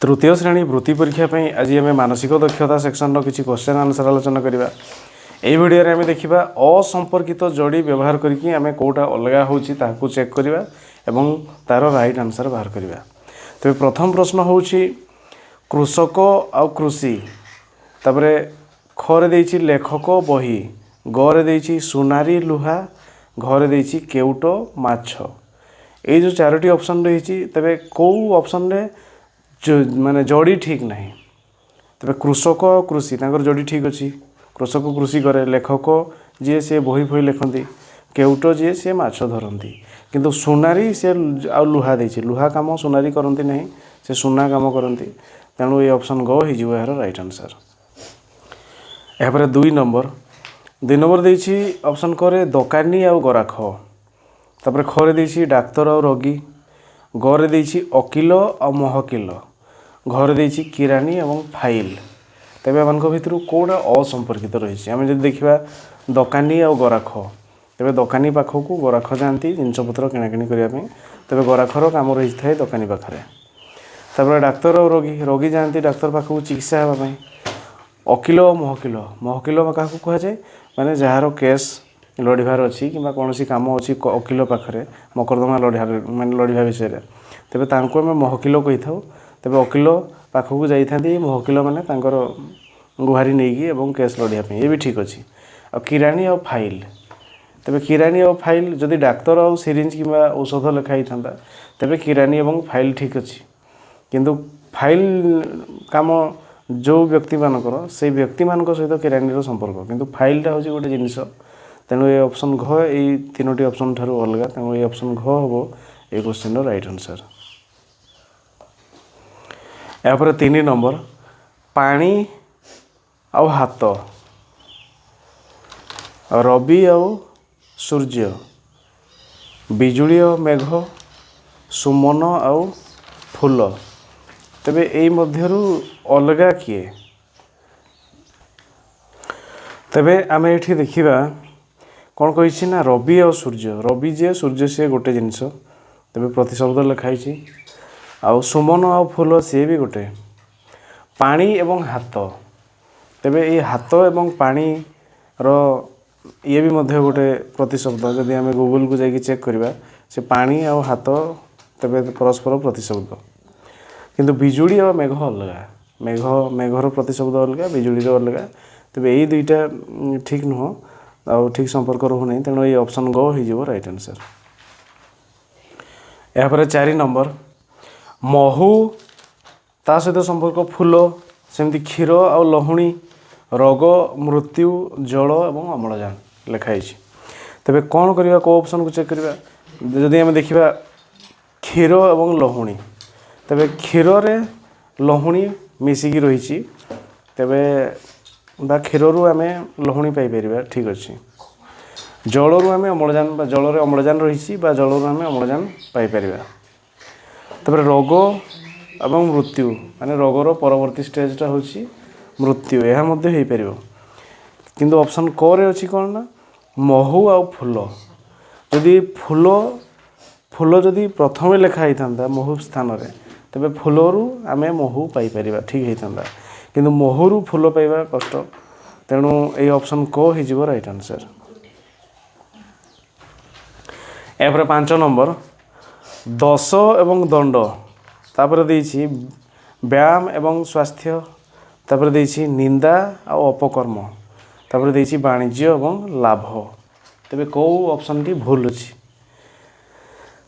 तृतीय श्रेणी वृत्ति परीक्षा पे आज आम मानसिक दक्षता सेक्शन किसी क्वेश्चन आंसर आलोचना करवा। यही भिडियो आम देखा असंपर्कित जोड़ी व्यवहार करके आम कौटा अलग हो चेक करवा एवं तार राइट आंसर बाहर करवा। तेज प्रथम प्रश्न हूँ कृषक आउ कृषि, तापर खरे देछि लेखक बही, गरे देछि सुनारी लुहा, घरे देछि केउट माछ। ये जो चारोटी ऑप्शन रही तेरे कौ ऑप्शन रे माने जोड़ी ठीक ना। तेरे कृषक कृषि जोड़ी ठीक अच्छी। कृषक कृषि करे, लेखक जी से बही फही लिखती, केउट जी सी माछ धरती, किंतु सुनारी से आ लुहा देछि, लुहा काम सुनारी करती ना, से सुना काम करती। तेणु ये ऑप्शन ग हो यार राइट आंसर। यापर 2 नंबर देछि ऑप्शन करे दोकानी आउ गराख, तापर खरे देछि डाक्तर आउ रोगी, गरे देछि वकील आ महकिल, घरे देछि किरानी एवं फाइल। तेज एम भर कौटा असंपर्कित रही। आम जब देखा दोकानी आउ गराख, तेज दोकानी पाखक गराख जाती जिनपतर किणाकिणी करने, तेज गराखर कम रही था दोकानी पाखे। तापर डाक्तर और रोगी, रोगी जाती डाक्तर पाखक चिकित्सा होगापी। वकील और महकिल, महकिल क्या कहुए माने जार केस लड़ार अच्छी कि कौन कम अच्छी वकील पाखे मकरदमा माने लड़ा विषय में, तेज आम महकिल कही था। तेज वकील पाखक जाती महकिल मैंने गुहारी नहीं केस लड़ाई, ये भी ठीक अच्छे। आ किरानी और फाइल, तेज किरानी और फाइल जदि डाक्तर और सिरिंज कि औषध लिखाई था तेज किरानी और फाइल ठीक अच्छे, किंतु फाइल काम जो व्यक्ति मानकर से व्यक्ति मान सहित किरानी संपर्क, किंतु फाइलटा हूँ गोटे जिनस। तेणु ये ऑप्शन घ ये 3टी ऑप्शन ठारू अलग, तेणु ये ऑप्शन घ हम ये क्वेश्चन राइट आंसर। यापर 3 नंबर पानी आउ हाथ, रवि आउ सूर्य, बिजुली और मेघ, सुमन आउ फूल। तेबे एई मध्यरु अलगा किए? तेबे आमे एठी देखिबा कौन कही ना रवि और सूर्य, रवि जे सूर्य सी गोटे जिनस, तेबे प्रतिशब्द लिखाई। आउ सुमन आउ फूल सी भी गोटे। पानी एवं हाथ, तेबे ये हाथ एवं पानी रो ये भी मध्य गोटे प्रतिशब्द। जदि आम गूगल को जाकि चेक करवा से पानी आउ हाथ तेबे परस्पर प्रतिशब्द, किंतु बिजुली और मेघ अलग, मेघर प्रतिशब्द अलग, बिजुली अलग। तेबे यही दुईटा ठीक नुह आ ठीक संपर्क रोना, तेणु ये ऑप्शन ग हो राइट आंसर। यापर 4 नंबर महू ता सहित संपर्क फूल, सेमती क्षीर आ लहुणी, रोग मृत्यु जल एवं अम्लजान लिखाई। तेबे कौन करवा को ऑप्शन को चेक करवा। जदि आम देखा क्षीर एवं लहुणी, तेबे क्षीर रे लहुणी मिसिकी रही, तेबे बा क्षीर रु आम लहुणी पाइपर ठीक अच्छे। जलरू आम अम्लजान जल रे अम्लजान रही, जलरू आम अम्लजान पाइपर। तापर रोग एवं मृत्यु माने रोगर परवर्ती स्टेजटा हूँ मृत्यु, यह मध्य हो पार। किंतु ऑप्शन क रे अच्छी कौन ना महू आउ फूल। जदि फूल फूल जदि प्रथम लिखाई था महू स्थान रे, तेबे फूलरू आम महू पाइपर ठीक होता, किंतु महूरू फूल पाइबा कष्ट। तेणु ये ऑप्शन क हो राइट आंसर। यापर 5 नंबर दश एवं दंड, तापर देछि व्यायाम एवं स्वास्थ्य, तापर देछि निंदा और अपकर्म, तापर देछि वाणिज्य एवं लाभ। तेबे कौ ऑप्शन टी भूल अच्छी।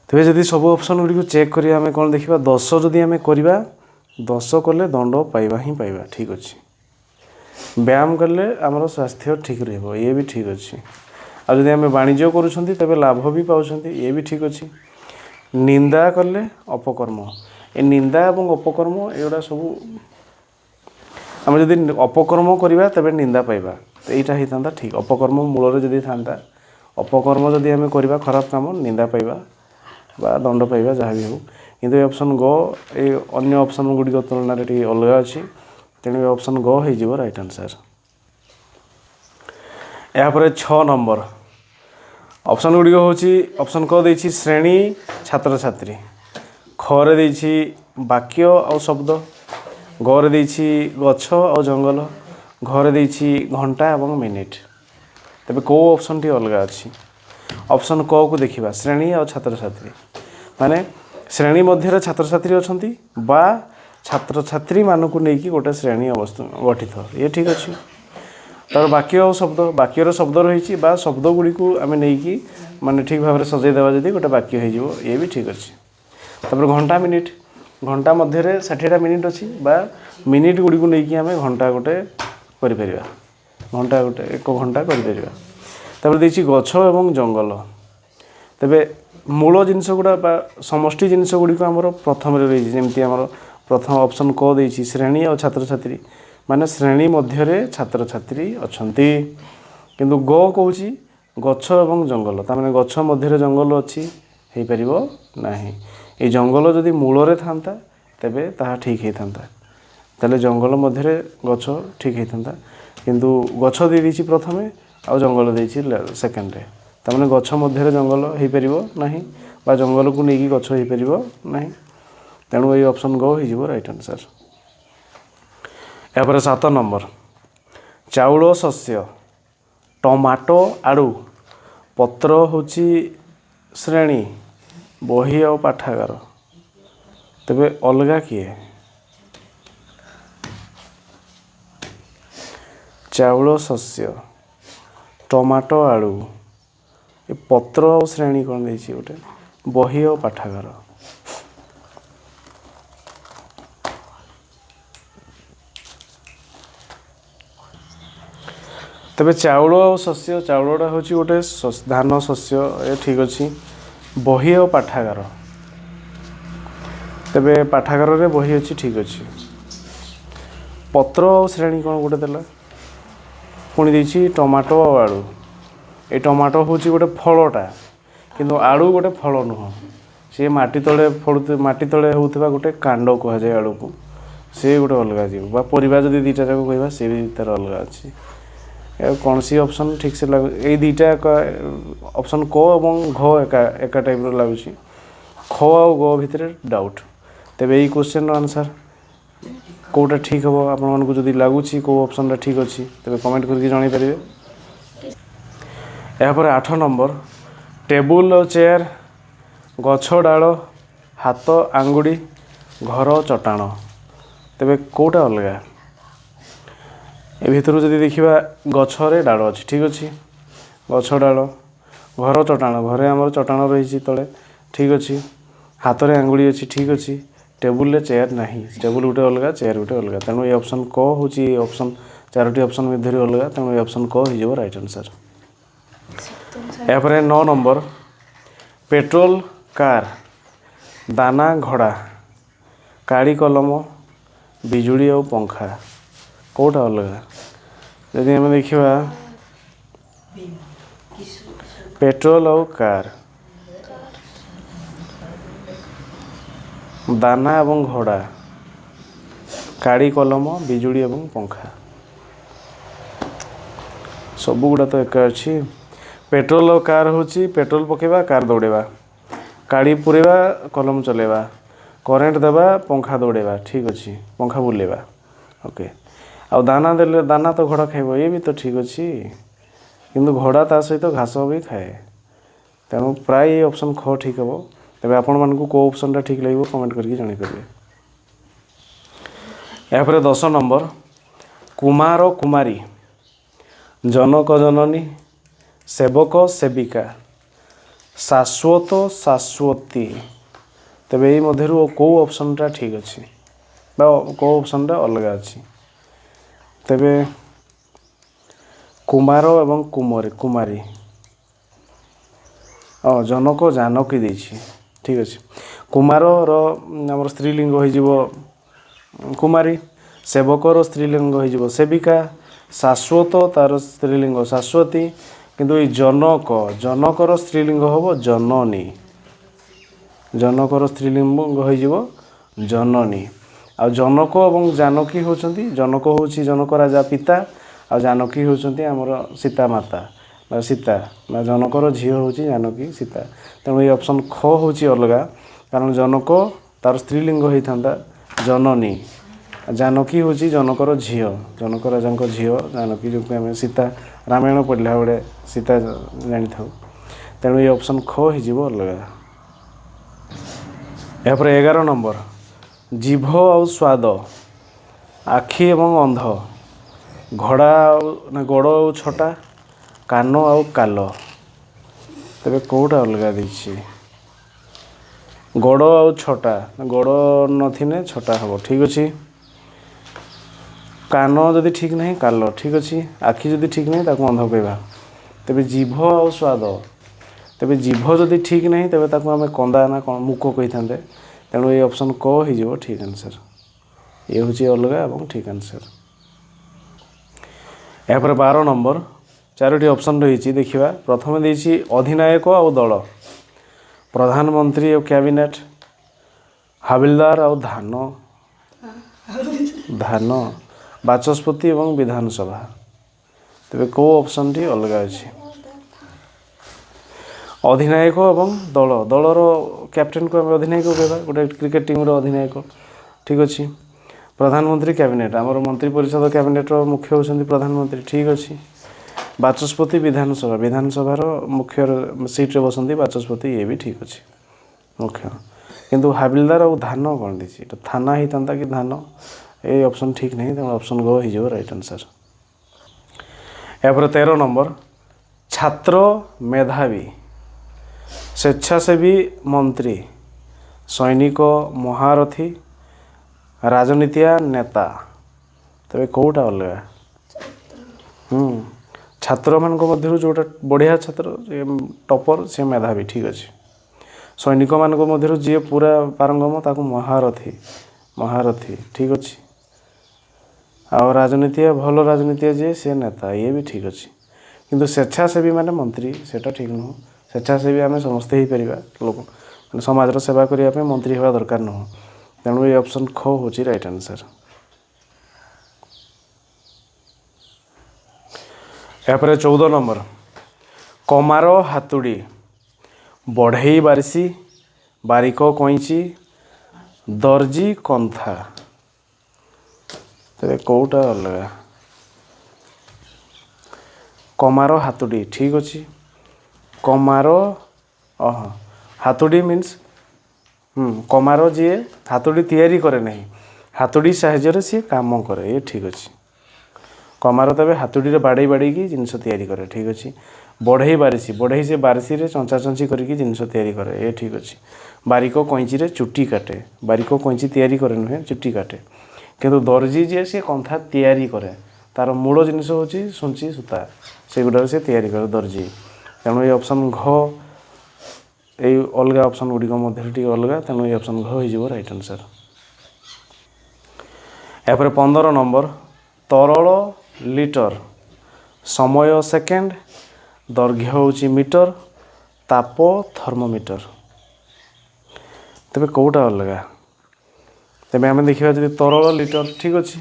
तेबे जदि सब ऑप्शन गुड़ी को चेक करिया आमे कौन देखिबा, 10 जदि आमे करिबा 10 कले दंड पाइबा ही पाइबा ठीक अच्छे। व्यायाम कले आमर स्वास्थ्य ठीक रहिबो, ये भी ठीक अच्छे। आ जदि आमे वाणिज्य करूछंती तेबे लाभ भी पाउछंती, ये भी ठीक अच्छे। निंदा कले अपकर्म, ए निंदा एवं अपकर्म एगुड़ा सब आम जदि अपकर्म करवा तेबे निंदा पाइबा, तो यहाँ होता ठीक। अपकर्म मूल जदि था अपकर्म जदि आम करवा खराब काम निंदा पाइबा बा दंड पाइबा जहाँ भी हो। किंतु ये ऑप्शन ग ये अन्य ऑप्शन गुड़िक तुलन में अलग अच्छी, तेणु ये ऑप्शन ग हो राइट आंसर। यापर 6 नंबर ऑप्शन गुड़िक हूँ ऑप्शन क देछि श्रेणी छात्र छात्री, खरे देछि वाक्य और शब्द, गरे देछि गछ और जंगल घरे देछि घंटा और मिनिट तेबे को ऑप्शन टी अलग अछि ऑप्शन क को देखिबा श्रेणी और छात्र छात्री माने श्रेणी मध्य छात्र छात्री अछंती बा छात्र छात्री मानकु नै कि गोटे श्रेणी अवस्था गठित ये ठीक अछि तार वाक्य और शब्द वाक्यर शब्द रही बा शब्द गुड़ी को आम नहीं माने ठीक भाव में सजाई देवा जदि गोटे वाक्य हो ये भी ठीक अच्छे तापर घंटा मिनिट घंटा मध्य 60टा मिनिट अच्छी बा मिनिट गुड़ी को लेकिन आम घंटा गोटे कर घंटा गोटे एक घंटा कर गछ एवं जंगल तेबे मूल जिनस गुड़ा समष्टि जिनस गुड़ी को आमर प्रथम रही जमी आम प्रथम ऑप्शन क देछि श्रेणी और छात्र छात्री माने श्रेणी मध्य छात्र छात्री अछंती किंतु ग कहूँ गछ एवं जंगल तार गछ मध्य जंगल अच्छी हो पार नहीं ये जंगल जदि मूल था तेबे ताहा ठीक होता ताले जंगल मध्य गछ ठीक होता किंतु गछ दे देछि प्रथमे आ जंगल देछि सेकेंड रे तार गछ मध्य जंगल हो पार नहीं बा जंगल को लेकिन गछ हो पार नहीं तेणु ये ऑप्शन ग हो राइट आंसर। यापर 7 नंबर चाउल शस्य टमाटो आड़ू पत्र होची श्रेणी बही और पाठागार तेबे अलगा किए चाउल शस्य टमाटो आड़ू ये पत्र और श्रेणी कौन देछि गोटे बही और पाठागार तेबे चाउल और शस्य चाउलटा हूँ गोटे धान शस्य ये ठीक अच्छी बही और पाठागार तेबे पाठागार रे बही अच्छी ठीक अच्छी पत्र और श्रेणी कौन गोटे देला पुणी देछि टमाटो और आड़ू ये टमाटो हूँ गोटे फलटा किंतु आड़ू गोटे फल नुह सी माटी तले फल माटी तले होता गोटे कांड कह जाए आड़ू को सी गोटे अलग जीव बा परिबा जदि दुईटा जाक कहवा सी भी तार अलग अच्छी कौन सी ऑप्शन ठीक से लगू ये दुईटा ऑप्शन क और घ एका टाइप लगुच ख और ग भितर डाउट तेबे ये क्वेश्चन आंसर कोटा ठीक हम आपको जदि लगुच कौ ऑप्शन ठीक अच्छी तेबे कमेंट करके जानी पारे। यापर 8 नंबर टेबुल और चेयर गछ डाल हाथ आंगुड़ी घर चटाण तेबे कोटा अलग ए भितर जदि देखा गछरे डाल अच्छी ठीक अच्छे गछ डाल घर चटाण घरे आमर चटाण रही तले ठीक अच्छे हाथ में आंगुड़ी अच्छी ठीक अच्छे टेबुल रे चेयर नहीं टेबुल गोटे अलग चेयर गोटे अलग तेणु ये ऑप्शन क हूँ ऑप्शन 4टी ऑप्शन मध्य अलग तेणु ये ऑप्शन क हो राइट आंसर। यापर 9 नंबर पेट्रोल कार दाना घोड़ा काड़ी कलम बिजुली और पंखा कोटा अलग जदि आम देखा पेट्रोल और कार दाना एवं घोड़ा काड़ी कलम बिजुली एवं पंखा सबू गुड़ा तो एक अच्छी पेट्रोल और कार हूँ पेट्रोल पकेबा कार दौड़ेबा काड़ी पुरेबा कलम चलेबा करेंट देबा पंखा दौड़ेबा ठीक अच्छी पंखा बुलेबा ओके आ दाना देले दाना तो घोड़ा खाइब ये भी तो ठीक अच्छी किंतु घोड़ा ता सहित घास भी खाए तेणु प्राय ये ऑप्शन ख ठीक हम तेज आपण मानक कौ ऑप्शन ठीक लगे कमेंट करके जानीपारे। यापर 10 नंबर कुमार कुमारी जनक जननी सेवक सेविका शाश्वत शाश्वती तेबे ये मध्य कौ ऑप्शनटा ठीक अच्छी कौ ऑप्शनटा अलग अच्छी तेबे कुमार एवं कुमारी कुमारी जनक जानकी देछि ठीक अच्छे कुमार आमर स्त्रीलिंग हो कुमारी सेवकर स्त्रीलिंग हो सेविका शाश्वत तार स्त्रीलिंग शाश्वती किंतु ये जनक जनकर स्त्रीलिंग हम जननी जनकर स्त्रीलिंग हो जननी आ जनक और जानकी होती जनक हूँ जनक राजा पिता आ जानकी होती आमर सीता माता सीता जनकर झील हूँ जानकी सीता तेणु ये ऑप्शन ख हूँ अलग कारण जनक तार स्त्रीलिंग होता जननी जानकी हूँ जनकर झील जनक राजा झील जानकी जो आम सीता रामायण पढ़ला बेले सीता जानी था तेणु ये ऑप्शन ख हो अलग। यापर 11 नंबर जीभ आ स्वाद आखि एवं अंध घड़ा गोड़ आ छटा कान आउ काल तेरे कौटा अलग देछि गोड़ आ छटा गोड़ नथिने छटा हम ठीक अच्छे कान जदि ठीक नहीं काल ठीक अच्छे आखि जदि ठीक नहीं ताको अंध कहवा तेरे जीभ आ स्वाद तेरे जीभ जदि ठीक नहीं तेरे ताको आम कंदा ना कौन मुक कही था तेणु ये ऑप्शन क हो ठीक आंसर ये हूँ अलग एवं ठीक आंसर। यापर 12 नंबर 4टी ऑप्शन रही देखा प्रथम देसी अधिनायक आ दल प्रधानमंत्री और कैबिनेट हाविलदार आ धान धान बाचस्पति एवं विधानसभा तेरे कौ ऑप्शन टी अलग अच्छी अधिनायक एवं दल दलर कैप्टेन को अधिनायक कहवा गोटे क्रिकेट टीम अधिनायक ठीक अच्छे प्रधानमंत्री कैबिनेट आमर मंत्री परिषद कैबिनेट मुख्य होती प्रधानमंत्री ठीक अच्छे बाचस्पति विधानसभा विधानसभार मुख्य सीट्रे बसती बाचस्पति ये भी ठीक अच्छे मुख्य किंतु हाविलदार और धान कौन देती थाना ही था कि धान ये ऑप्शन ठीक नहीं तेनाली ऑप्शन गो हो राइट आंसर। यापर 13 नंबर छात्र मेधावी स्वेच्छासेवी मंत्री सैनिक महारथी राजनीतिया नेता तेरे कौटा अलग छात्र मान मध्य जोटा बढ़िया छात्र टॉपर से मेधावी ठीक अच्छे सैनिक मान मध्य जी पूरा पारंगम ताको महारथी महारथी ठीक अच्छे आ राजनीतिया भल राजनीतिया जी से नेता ये भी ठीक अच्छे किंतु स्वेच्छासेवी माने मंत्री सेटा ठीक नुह स्वेच्छासेवी आम समस्ते ही पार लोक समाज सेवा करने मंत्री हवा दरकार नुह तेणु ये ऑप्शन ख हो राइट आंसर। यापर 14 नंबर कमार हातुड़ी बढ़ई बारिशी बारिक कईची दर्जी कंथा तेरे कौटा अलग कमार हातुड़ी ठीक अच्छे कमार हातुड़ी मीन्स कमार जी हातुड़ी तैयारी करे नहीं हातुड़ी साहाय्य सी काम करे ये ठीक अच्छे कमार तबे हातुड़ी बाड़े बाड़ी जिनस तैयारी करे ठीक अच्छे बढ़ई बारिशी से बारिशी रे चंचा चंची करके जिनस तैयारी करे ये ठीक अच्छे बारिक कईची रे चुट्टी काटे बारिक कईची तैयारी करे नुहे चुट्टी काटे किंतु दर्जी जी सी कंथा तैयारी करे तार मूल जिनस हूँ सुंची सूता से गुड़ा से तैयारी करे दर्जी तेणु ये ऑप्शन घ ये अलग ऑप्शन गुड़िक मध्य अलग तेणु ये ऑप्शन घ हो राइट आंसर। यापर 15 नंबर तरल लिटर समय सेकेंड दैर्घ्य हूँ मीटर ताप थर्मोमीटर तेरे कौटा अलग तेज आम देखा जी तरल लिटर ठीक अच्छे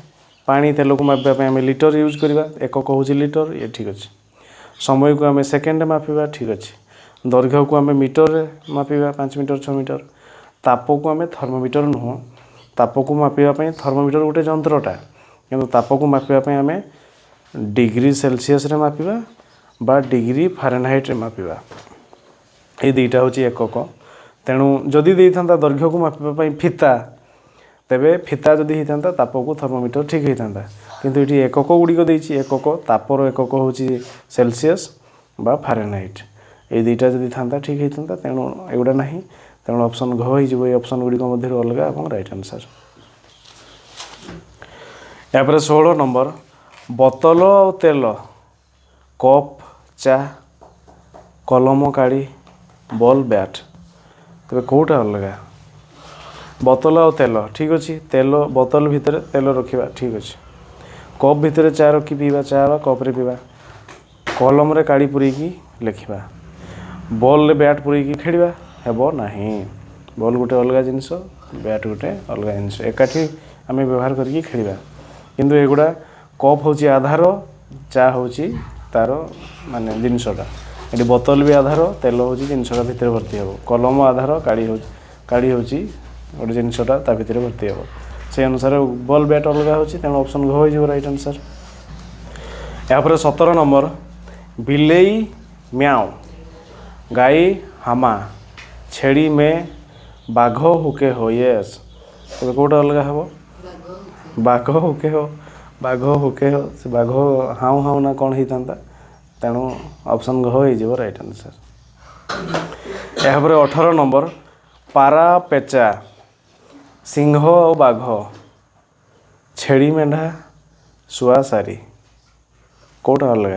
पानी तेल को मापा आम लिटर यूज करवा एकक हूँ लिटर ये ठीक अच्छे समय को आम सेकेंड मापा ठीक अच्छे दैर्घ्य को आम मीटर मापा 5 मीटर 6 मीटर ताप को आम थर्मोमीटर नुह ताप को मापापी थर्मोमीटर गोटे जंत्रटा कि ताप को मापापी आम डिग्री सेल्सियस रे मापिबा बा डिग्री फारेनहाइट रे मापिबा ये दुईटा हूँ एकक तेणु जदि देता दैर्घ्य को मापापी फिता तेबे फिता जदि होता ताप को थर्मोमीटर ठीक होता किंतु ये एकक गुड़िक देती एकक तापर एकक हूँ सेल्सियस बा फारेनहाइट ये दुईटा जदि था ठीक होता तेणु एगुड़ा ना तेणु ऑप्शन घ हो ऑप्शन गुड़िक मध्य अलग और राइट आंसर। यापर 16 नंबर बोतल और तेल कप चा कलम काड़ी बॉल बैट तेरे कौटा अलग बोतल और तेल ठीक अच्छे तेल बोतल भितर तेल रखा ठीक अच्छे कप भितर चा रखी पीवा चा कप्रे पीवा कलम रे काड़ी पूरेकी लिखा बॉल रे बैट पूरेकी खेलिया हेबो नहीं बॉल गोटे अलग जिनस बैट गोटे अलग जिनस एकाठी आम व्यवहार करके खेलिया किंतु एगुड़ा कप हूँ आधार चा हूँ तार माने जिनसटा ये बोतल भी आधार तेल हूँ जिनसटा भितर भर्ती हे कलम आधार काड़ी हूँ गोटे जिनसटा ता भितर भर्ती हे से अनुसार बॉल बैट अलग होची तेणु ऑप्शन घ हो राइट आंसर। यापर 17 नंबर बिलेई म्याओ गाई हामा छेड़ी में बाघ हुके हो यस तेज कौटा अलग हम बाघ हुके हो से बाघ हाउ हाउ ना कौन होता तेणु ऑप्शन घ हो राइट आंसर। यापर 18 नंबर पारा पेचा सिंह और बाघ छेड़ी मेढ़ा शुआ सारी कौटा अलग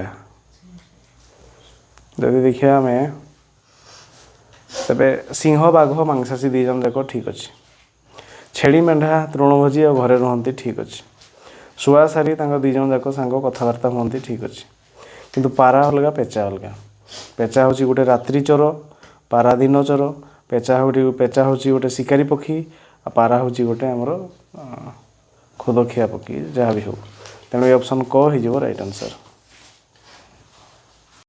जदि देखिए आम तेरे सिंह बाघ मांसासी दी जन जाक ठीक अच्छे छेड़ी मेढ़ा तृणभोजी और घरे रुहति ठीक अच्छे शुआ सारी दी जन जाक सांग कथबार्ता हुआ ठीक अच्छे किंतु पारा अलग पेचा अलग पेचा हूँ गोटे रात्रि चोर पारा दिन चोर पेचा हूँ गोटे शिकारी पक्षी आ पारा हूँ गोटे आमर खुदखिया पक्षी जहाँ भी हो तेणु ये ऑप्शन क हो राइट आंसर।